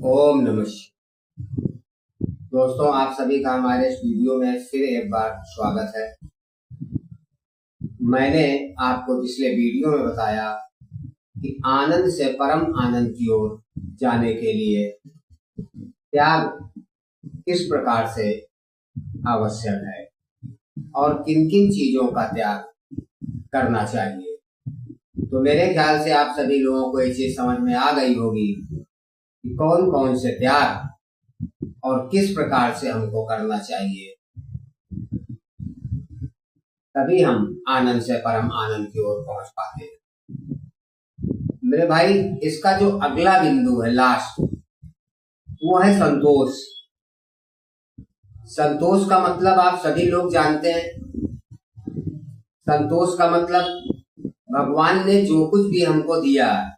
ओम नमः शिवाय। दोस्तों, आप सभी का हमारे इस वीडियो में फिर एक बार स्वागत है। मैंने आपको पिछले वीडियो में बताया कि आनंद से परम आनंद की ओर जाने के लिए त्याग किस प्रकार से आवश्यक है और किन किन चीजों का त्याग करना चाहिए। तो मेरे ख्याल से आप सभी लोगों को ये चीज समझ में आ गई होगी कि कौन कौन से त्याग और किस प्रकार से हमको करना चाहिए, तभी हम आनंद से परम आनंद की ओर पहुंच पाते हैं। मेरे भाई, इसका जो अगला बिंदु है, लास्ट, वो है संतोष। संतोष का मतलब आप सभी लोग जानते हैं। संतोष का मतलब भगवान ने जो कुछ भी हमको दिया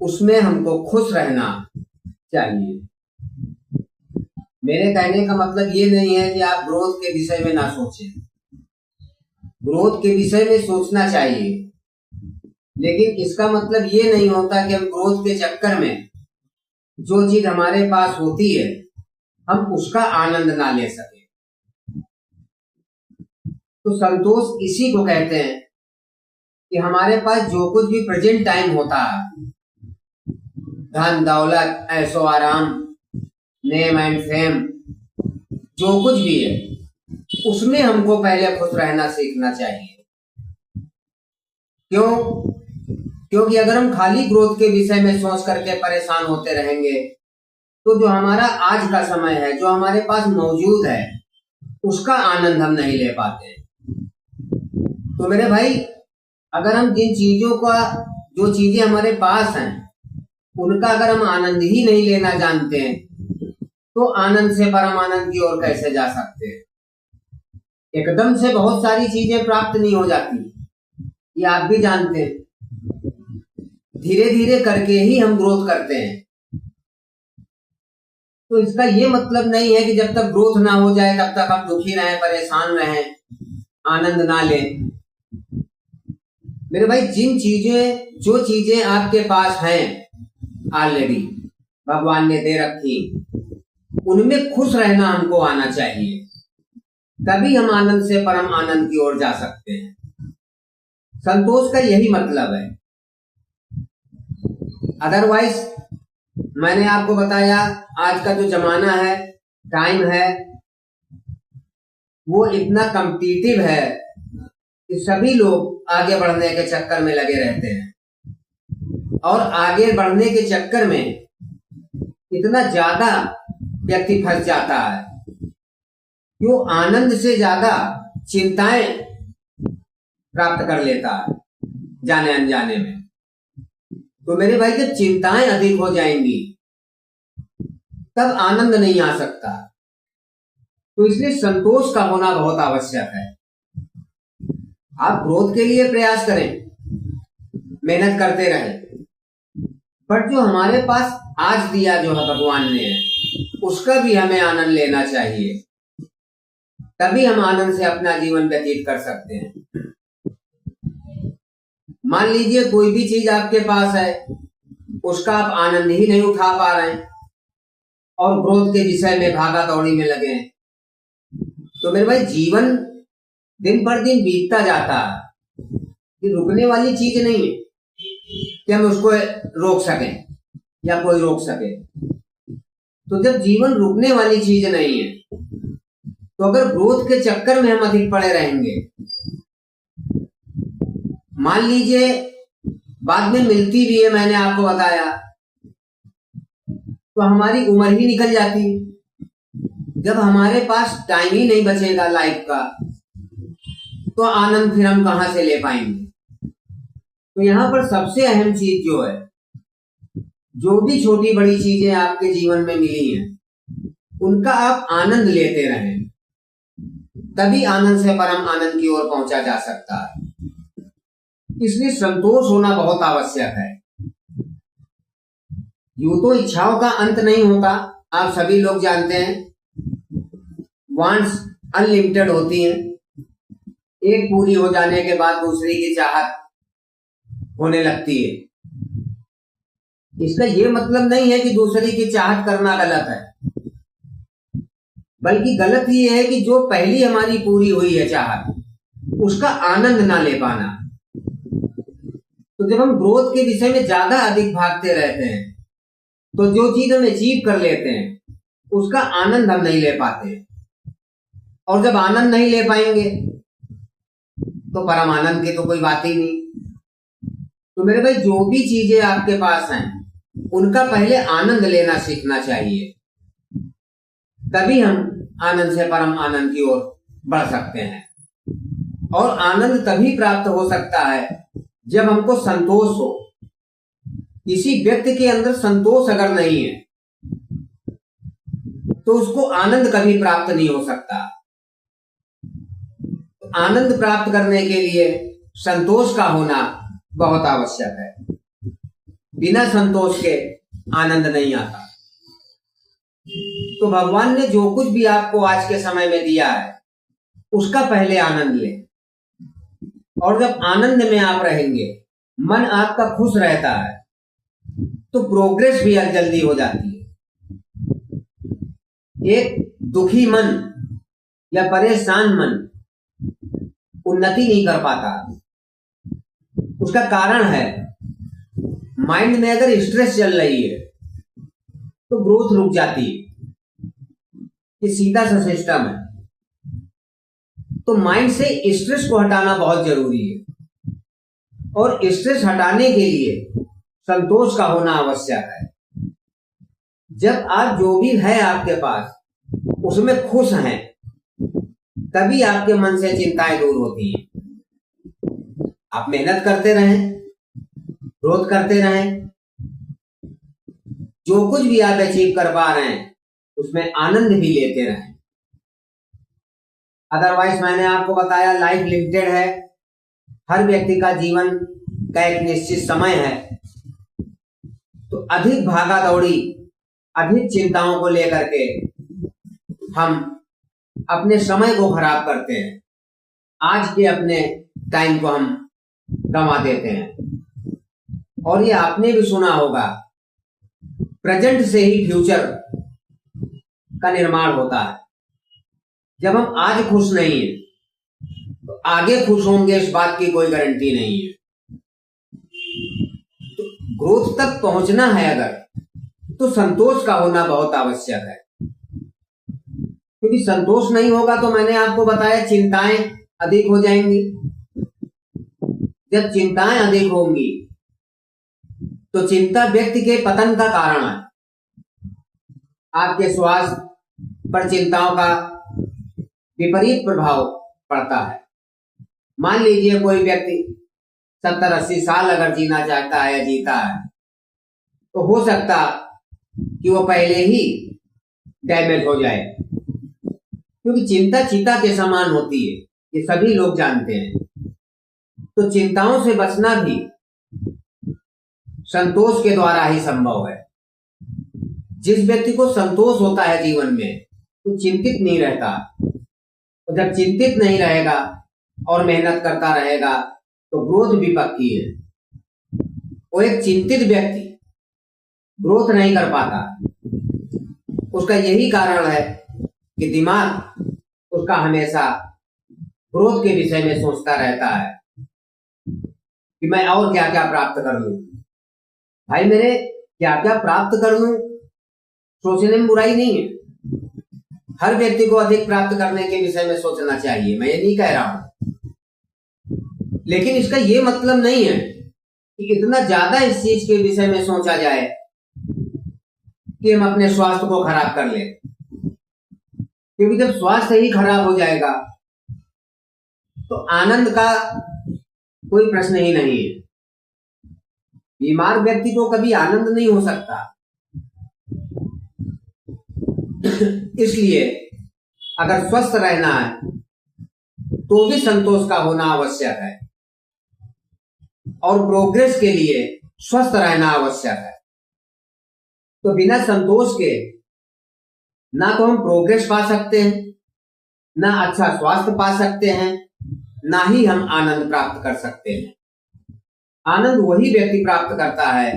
उसमें हमको खुश रहना चाहिए। मेरे कहने का मतलब ये नहीं है कि आप ग्रोथ के विषय में ना सोचें। ग्रोथ के विषय में सोचना चाहिए, लेकिन इसका मतलब ये नहीं होता कि हम ग्रोथ के चक्कर में जो चीज हमारे पास होती है हम उसका आनंद ना ले सके। तो संतोष इसी को कहते हैं कि हमारे पास जो कुछ भी प्रेजेंट टाइम होता है, धन दौलत, ऐशो आराम, नेम एंड फेम, जो कुछ भी है उसमें हमको पहले खुश रहना सीखना चाहिए। क्यों? क्योंकि अगर हम खाली ग्रोथ के विषय में सोच करके परेशान होते रहेंगे तो जो हमारा आज का समय है, जो हमारे पास मौजूद है, उसका आनंद हम नहीं ले पाते। तो मेरे भाई, अगर हम जिन चीजों का, जो चीजें हमारे पास हैं, उनका अगर हम आनंद ही नहीं लेना जानते हैं तो आनंद से परम आनंद की ओर कैसे जा सकते हैं। एकदम से बहुत सारी चीजें प्राप्त नहीं हो जाती, ये आप भी जानते हैं। धीरे धीरे करके ही हम ग्रोथ करते हैं। तो इसका ये मतलब नहीं है कि जब तक ग्रोथ ना हो जाए तब तक हम दुखी रहें, परेशान रहें, आनंद ना लें। मेरे भाई, जो चीजें आपके पास हैं ऑलरेडी, भगवान ने दे रखी, उनमें खुश रहना हमको आना चाहिए, तभी हम आनंद से परम आनंद की ओर जा सकते हैं। संतोष का यही मतलब है। अदरवाइज मैंने आपको बताया, आज का जो जमाना है, टाइम है, वो इतना कॉम्पिटिटिव है कि सभी लोग आगे बढ़ने के चक्कर में लगे रहते हैं और आगे बढ़ने के चक्कर में इतना ज्यादा व्यक्ति फंस जाता है कि वो आनंद से ज्यादा चिंताएं प्राप्त कर लेता है जाने अनजाने में। तो मेरे भाई, जब चिंताएं अधिक हो जाएंगी तब आनंद नहीं आ सकता। तो इसलिए संतोष का होना बहुत आवश्यक है। आप ग्रोथ के लिए प्रयास करें, मेहनत करते रहें, पर जो हमारे पास आज दिया जो है भगवान ने, उसका भी हमें आनंद लेना चाहिए, तभी हम आनंद से अपना जीवन व्यतीत कर सकते हैं। मान लीजिए कोई भी चीज आपके पास है, उसका आप आनंद ही नहीं उठा पा रहे हैं और ग्रोथ के विषय में भागा दौड़ी में लगे हैं, तो मेरे भाई, जीवन दिन पर दिन बीतता जाता है। ये रुकने वाली चीज नहीं है कि हम उसको रोक सकें या कोई रोक सके। तो जब जीवन रुकने वाली चीज नहीं है, तो अगर ग्रोथ के चक्कर में हम अधिक पड़े रहेंगे, मान लीजिए बाद में मिलती भी है, मैंने आपको बताया, तो हमारी उम्र ही निकल जाती है। जब हमारे पास टाइम ही नहीं बचेगा लाइफ का, तो आनंद फिर हम कहां से ले पाएंगे। तो यहां पर सबसे अहम चीज जो है, जो भी छोटी बड़ी चीजें आपके जीवन में मिली हैं, उनका आप आनंद लेते रहें, तभी आनंद से परम आनंद की ओर पहुंचा जा सकता है। इसलिए संतोष होना बहुत आवश्यक है। यूं तो इच्छाओं का अंत नहीं होता, आप सभी लोग जानते हैं। वांट्स अनलिमिटेड होती हैं, एक पूरी हो जाने के बाद दूसरी की चाहत होने लगती है। इसका ये मतलब नहीं है कि दूसरे की चाहत करना गलत है, बल्कि गलत ये है कि जो पहली हमारी पूरी हुई है चाहत, उसका आनंद ना ले पाना। तो जब हम ग्रोथ के विषय में ज्यादा अधिक भागते रहते हैं, तो जो चीज हम अचीव कर लेते हैं उसका आनंद हम नहीं ले पाते, और जब आनंद नहीं ले पाएंगे तो परम आनंद की तो कोई बात ही नहीं। तो मेरे भाई, जो भी चीजें आपके पास हैं उनका पहले आनंद लेना सीखना चाहिए, तभी हम आनंद से परम आनंद की ओर बढ़ सकते हैं। और आनंद तभी प्राप्त हो सकता है जब हमको संतोष हो। किसी व्यक्ति के अंदर संतोष अगर नहीं है तो उसको आनंद कभी प्राप्त नहीं हो सकता। आनंद प्राप्त करने के लिए संतोष का होना बहुत आवश्यक है। बिना संतोष के आनंद नहीं आता। तो भगवान ने जो कुछ भी आपको आज के समय में दिया है उसका पहले आनंद ले, और जब आनंद में आप रहेंगे, मन आपका खुश रहता है, तो प्रोग्रेस भी जल्दी हो जाती है। एक दुखी मन या परेशान मन उन्नति नहीं कर पाता। उसका कारण है, माइंड में अगर स्ट्रेस चल रही है तो ग्रोथ रुक जाती है। ये सीधा सा सिस्टम है। तो माइंड से स्ट्रेस को हटाना बहुत जरूरी है, और स्ट्रेस हटाने के लिए संतोष का होना आवश्यक है। जब आप जो भी है आपके पास उसमें खुश हैं, तभी आपके मन से चिंताएं दूर होती हैं। आप मेहनत करते रहें, ग्रोथ करते रहें, जो कुछ भी आप अचीव कर पा रहे हैं उसमें आनंद भी लेते रहें। अदरवाइज मैंने आपको बताया, लाइफ लिमिटेड है, हर व्यक्ति का जीवन का एक निश्चित समय है। तो अधिक भागा दौड़ी, अधिक चिंताओं को लेकर के हम अपने समय को खराब करते हैं। आज के अपने टाइम को हम गंवा देते हैं। और ये आपने भी सुना होगा, प्रेजेंट से ही फ्यूचर का निर्माण होता है। जब हम आज खुश नहीं है तो आगे खुश होंगे, इस बात की कोई गारंटी नहीं है। तो ग्रोथ तक पहुंचना है अगर, तो संतोष का होना बहुत आवश्यक है। क्योंकि संतोष नहीं होगा तो मैंने आपको बताया चिंताएं अधिक हो जाएंगी। जब चिंताएं अधिक होंगी तो चिंता व्यक्ति के पतन का कारण है। आपके स्वास्थ्य पर चिंताओं का विपरीत प्रभाव पड़ता है। मान लीजिए कोई व्यक्ति 70-80 साल अगर जीना चाहता है या जीता है, तो हो सकता कि वो पहले ही डैमेज हो जाए, क्योंकि चिंता चिता के समान होती है, ये सभी लोग जानते हैं। तो चिंताओं से बचना भी संतोष के द्वारा ही संभव है। जिस व्यक्ति को संतोष होता है जीवन में, तो चिंतित नहीं रहता। तो जब चिंतित नहीं रहेगा और मेहनत करता रहेगा तो ग्रोथ भी पक्की है। वो एक चिंतित व्यक्ति ग्रोथ नहीं कर पाता। उसका यही कारण है कि दिमाग उसका हमेशा ग्रोथ के विषय में सोचता रहता है कि मैं और क्या क्या प्राप्त कर लूं। भाई मेरे, क्या क्या प्राप्त कर लूं सोचने में बुराई नहीं है। हर व्यक्ति को अधिक प्राप्त करने के विषय में सोचना चाहिए, मैं ये नहीं कह रहा हूं। लेकिन इसका ये मतलब नहीं है कि इतना ज्यादा इस चीज के विषय में सोचा जाए कि हम अपने स्वास्थ्य को खराब कर लें। क्योंकि जब स्वास्थ्य ही खराब हो जाएगा तो आनंद का कोई प्रश्न ही नहीं है। बीमार व्यक्ति को कभी आनंद नहीं हो सकता। इसलिए अगर स्वस्थ रहना है तो भी संतोष का होना आवश्यक है, और प्रोग्रेस के लिए स्वस्थ रहना आवश्यक है। तो बिना संतोष के ना तो हम प्रोग्रेस पा सकते हैं, ना अच्छा स्वास्थ्य पा सकते हैं, ना ही हम आनंद प्राप्त कर सकते हैं। आनंद वही व्यक्ति प्राप्त करता है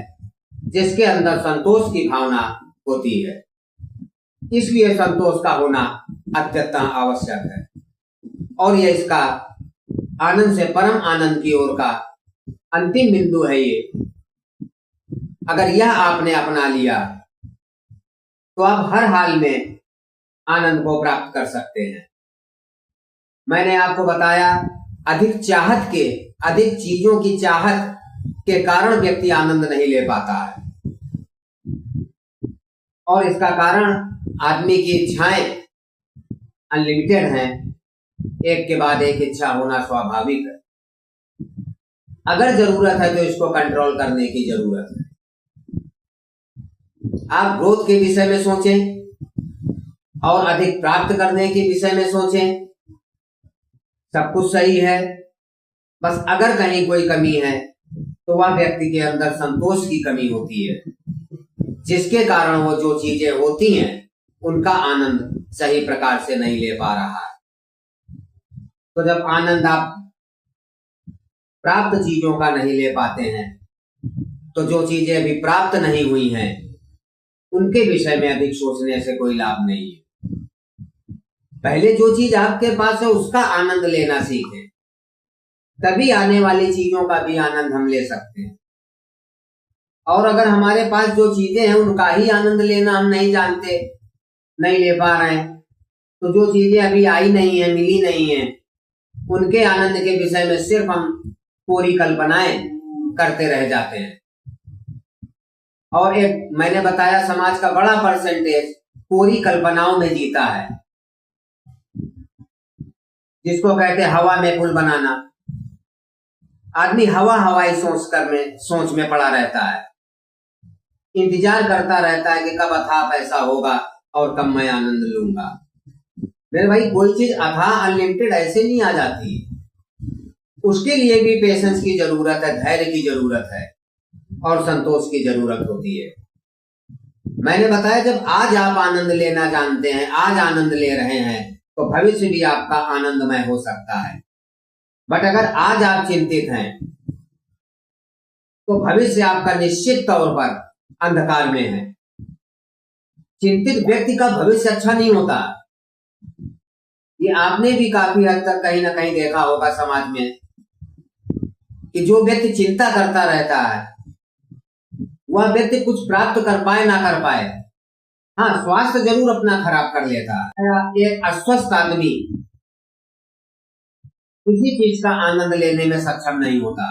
जिसके अंदर संतोष की भावना होती है। इसलिए संतोष का होना अत्यंत आवश्यक है और यह इसका आनंद से परम आनंद की ओर का अंतिम बिंदु है। ये अगर यह आपने अपना लिया तो आप हर हाल में आनंद को प्राप्त कर सकते हैं। मैंने आपको बताया, अधिक चीजों की चाहत के कारण व्यक्ति आनंद नहीं ले पाता है और इसका कारण आदमी की इच्छाएं अनलिमिटेड हैं। एक के बाद एक इच्छा होना स्वाभाविक है। अगर जरूरत है तो इसको कंट्रोल करने की जरूरत है। आप ग्रोथ के विषय में सोचें और अधिक प्राप्त करने के विषय में सोचें, सब कुछ सही है। बस अगर कहीं कोई कमी है तो वह व्यक्ति के अंदर संतोष की कमी होती है, जिसके कारण वो जो चीजें होती हैं उनका आनंद सही प्रकार से नहीं ले पा रहा है। तो जब आनंद आप प्राप्त चीजों का नहीं ले पाते हैं तो जो चीजें अभी प्राप्त नहीं हुई हैं उनके विषय में अधिक सोचने से कोई लाभ नहीं है। पहले जो चीज आपके पास है उसका आनंद लेना सीखें, तभी आने वाली चीजों का भी आनंद हम ले सकते हैं। और अगर हमारे पास जो चीजें हैं उनका ही आनंद लेना हम नहीं जानते, नहीं ले पा रहे हैं, तो जो चीजें अभी आई नहीं है, मिली नहीं है, उनके आनंद के विषय में सिर्फ हम पूरी कल्पनाएं करते रह जाते हैं। और एक मैंने बताया, समाज का बड़ा परसेंटेज पूरी कल्पनाओं में जीता है, जिसको कहते हैं हवा में पुल बनाना। आदमी हवाई सोच में पड़ा रहता है, इंतजार करता रहता है कि कब अथाह पैसा होगा और कब मैं आनंद लूंगा। मेरे भाई, कोई चीज अथाह अनलिमिटेड ऐसे नहीं आ जाती, उसके लिए भी पेशेंस की जरूरत है, धैर्य की जरूरत है और संतोष की जरूरत होती है। मैंने बताया, जब आज आप आनंद लेना जानते हैं, आज आनंद ले रहे हैं, तो भविष्य भी आपका आनंदमय हो सकता है। बट अगर आज आप चिंतित हैं तो भविष्य आपका निश्चित तौर पर अंधकार में है। चिंतित व्यक्ति का भविष्य अच्छा नहीं होता। ये आपने भी काफी हद तक कहीं ना कहीं देखा होगा समाज में कि जो व्यक्ति चिंता करता रहता है वह व्यक्ति कुछ प्राप्त कर पाए ना कर पाए, हाँ, स्वास्थ्य जरूर अपना खराब कर लेता है। एक अस्वस्थ आदमी किसी चीज का आनंद लेने में सक्षम नहीं होता।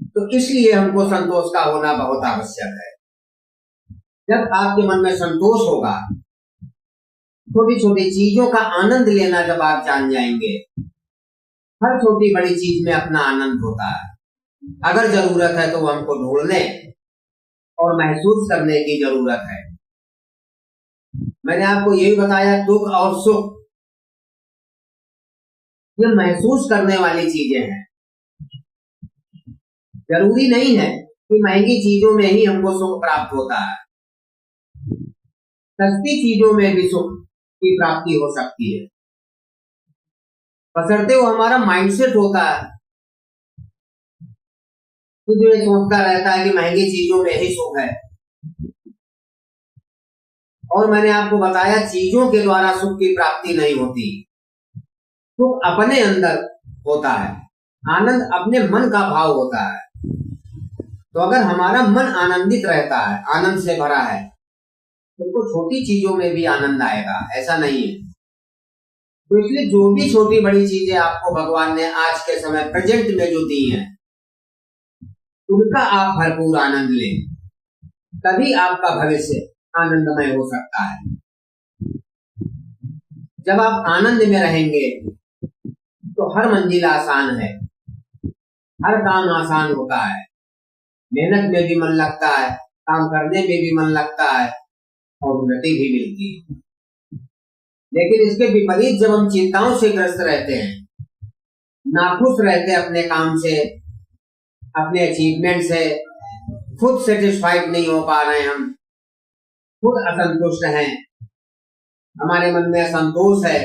तो इसलिए हमको संतोष का होना बहुत आवश्यक है। जब आपके मन में संतोष होगा, छोटी छोटी चीजों का आनंद लेना जब आप जान जाएंगे, हर छोटी बड़ी चीज में अपना आनंद होता है। अगर जरूरत है तो वो हमको ढूंढने और महसूस करने की जरूरत है। मैंने आपको यही बताया, दुख और सुख ये महसूस करने वाली चीजें हैं। जरूरी नहीं है कि महंगी चीजों में ही हमको सुख प्राप्त होता है, सस्ती चीजों में भी सुख की प्राप्ति हो सकती है, बशर्ते वो हमारा माइंडसेट होता है तो जो ये सोचता रहता है कि महंगी चीजों में ही सुख है। और मैंने आपको बताया, चीजों के द्वारा सुख की प्राप्ति नहीं होती, सुख अपने अंदर होता है, आनंद अपने मन का भाव होता है। तो अगर हमारा मन आनंदित रहता है, आनंद से भरा है, तो छोटी चीजों में भी आनंद आएगा, ऐसा नहीं है। तो इसलिए जो भी छोटी बड़ी चीजें आपको भगवान ने आज के समय प्रेजेंट में जो दी हैं, उनका आप भरपूर आनंद लें, तभी आपका भविष्य आनंदमय हो सकता है। जब आप आनंद में रहेंगे तो हर मंजिल आसान है, हर काम आसान होता है, मेहनत में भी मन लगता है, काम करने में भी मन लगता है और उन्नति भी मिलती है। लेकिन इसके विपरीत जब हम चिंताओं से ग्रस्त रहते हैं, नाखुश रहते हैं अपने काम से, अपने अचीवमेंट से, खुद सेटिस्फाइड नहीं हो पा रहे हैं, हम खुद असंतुष्ट हैं, हमारे मन में असंतोष है,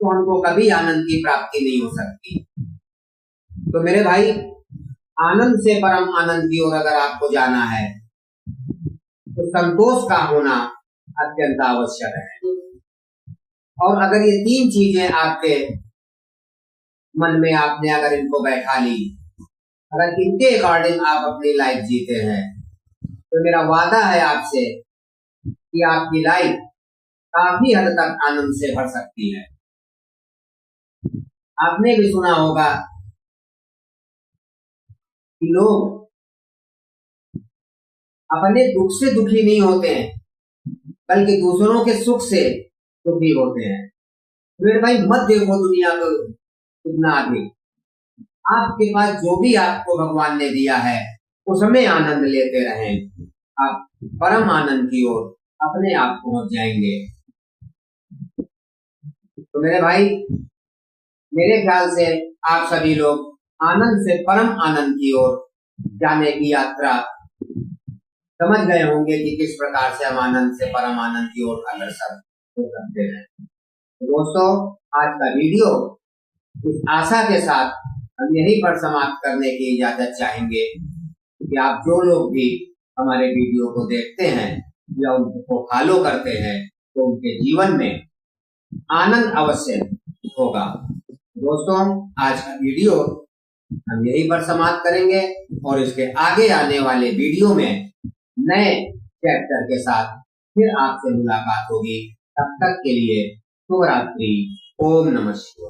तो हमको कभी आनंद की प्राप्ति नहीं हो सकती। तो मेरे भाई, आनंद से परम आनंद की ओर अगर आपको जाना है तो संतोष का होना अत्यंत आवश्यक है। और अगर ये तीन चीजें आपके मन में आपने अगर इनको बैठा ली, अगर इनके अकॉर्डिंग आप अपनी लाइफ जीते हैं, तो मेरा वादा है आपसे कि आपकी लाइफ काफी हद तक आनंद से भर सकती है। आपने भी सुना होगा कि लोग अपने दुख से दुखी नहीं होते हैं, बल्कि दूसरों के सुख से दुखी होते हैं। मेरे भाई मत देखो दुनिया को कितना आगे, आपके पास जो भी आपको भगवान ने दिया है उसमें आनंद लेते रहें। आप परम आनंद की ओर अपने आप पहुंच जाएंगे। तो मेरे भाई, मेरे ख्याल से आप सभी लोग आनंद से परम आनंद की ओर जाने की यात्रा समझ गए होंगे कि किस प्रकार से हम आनंद से परम आनंद की ओर अग्रसर हो सकते हैं। दोस्तों, आज का वीडियो इस आशा के साथ हम यहीं पर समाप्त करने की इजाजत चाहेंगे कि आप जो लोग भी हमारे वीडियो को देखते हैं या उनको फॉलो करते हैं तो उनके जीवन में आनंद अवश्य होगा। दोस्तों, आज का वीडियो हम यहीं पर समाप्त करेंगे और इसके आगे आने वाले वीडियो में नए चैप्टर के साथ फिर आपसे मुलाकात होगी। तब तक के लिए शुभ रात्रि। ओम नमः शिवाय।